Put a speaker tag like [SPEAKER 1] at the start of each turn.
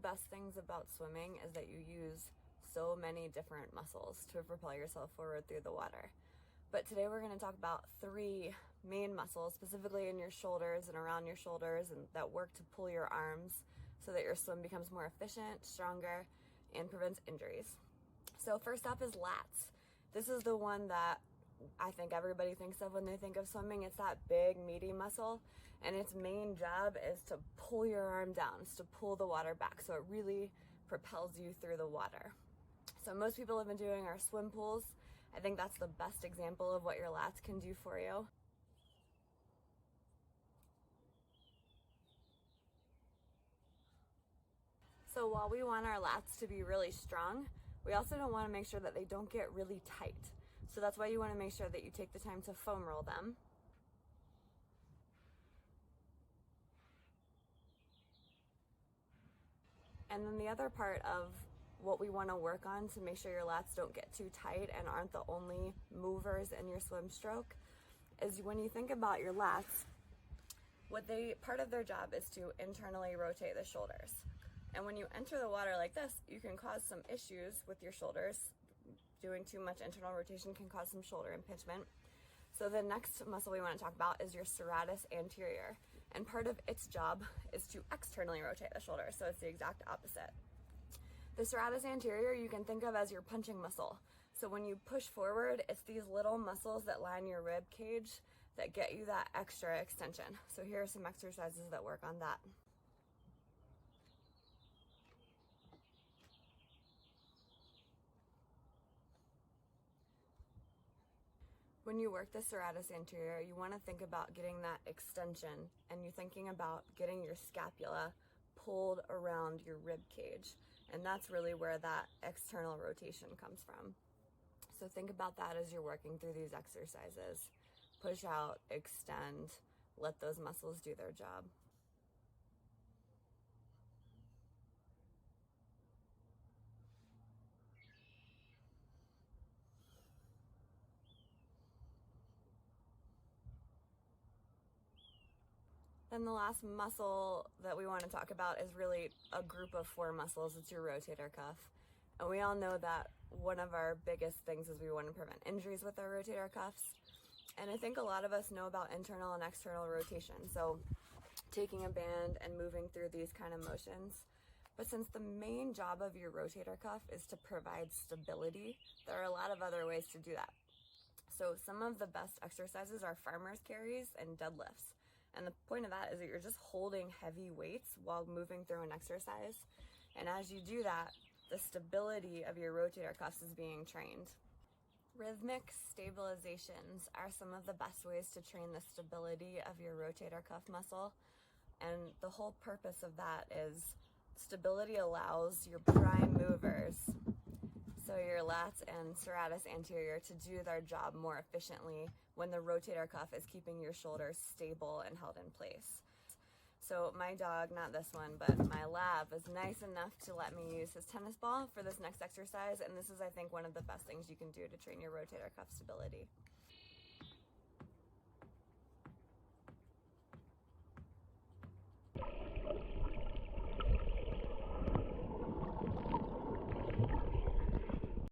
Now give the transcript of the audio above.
[SPEAKER 1] best things about swimming is that you use so many different muscles to propel yourself forward through the water. But today we're going to talk about 3 main muscles, specifically in your shoulders and around your shoulders, and that work to pull your arms so that your swim becomes more efficient, stronger, and prevents injuries. So first up is lats. This is the one that I think everybody thinks of when they think of swimming. It's that big, meaty muscle, and its main job is to pull your arm down. It's to pull the water back, so it really propels you through the water. So most people have been doing our swim pools. I think that's the best example of what your lats can do for you. So while we want our lats to be really strong, we also don't want to make sure that they don't get really tight. So that's why you want to make sure that you take the time to foam roll them. And then the other part of what we want to work on to make sure your lats don't get too tight and aren't the only movers in your swim stroke is when you think about your lats, part of their job is to internally rotate the shoulders. And when you enter the water like this, you can cause some issues with your shoulders. Doing too much internal rotation can cause some shoulder impingement. So the next muscle we want to talk about is your serratus anterior. And part of its job is to externally rotate the shoulder. So it's the exact opposite. The serratus anterior you can think of as your punching muscle. So when you push forward, it's these little muscles that line your rib cage that get you that extra extension. So here are some exercises that work on that. When you work the serratus anterior, you want to think about getting that extension, and you're thinking about getting your scapula pulled around your rib cage. And that's really where that external rotation comes from. So think about that as you're working through these exercises. Push out, extend, let those muscles do their job. Then the last muscle that we want to talk about is really a group of 4 muscles. It's your rotator cuff. And we all know that one of our biggest things is we want to prevent injuries with our rotator cuffs. And I think a lot of us know about internal and external rotation. So taking a band and moving through these kind of motions. But since the main job of your rotator cuff is to provide stability, there are a lot of other ways to do that. So some of the best exercises are farmer's carries and deadlifts. And the point of that is that you're just holding heavy weights while moving through an exercise. And as you do that, the stability of your rotator cuffs is being trained. Rhythmic stabilizations are some of the best ways to train the stability of your rotator cuff muscle. And the whole purpose of that is stability allows your prime movers, so your lats and serratus anterior, to do their job more efficiently when the rotator cuff is keeping your shoulders stable and held in place. So my dog, not this one, but my lab, is nice enough to let me use his tennis ball for this next exercise, and this is, I think, one of the best things you can do to train your rotator cuff stability.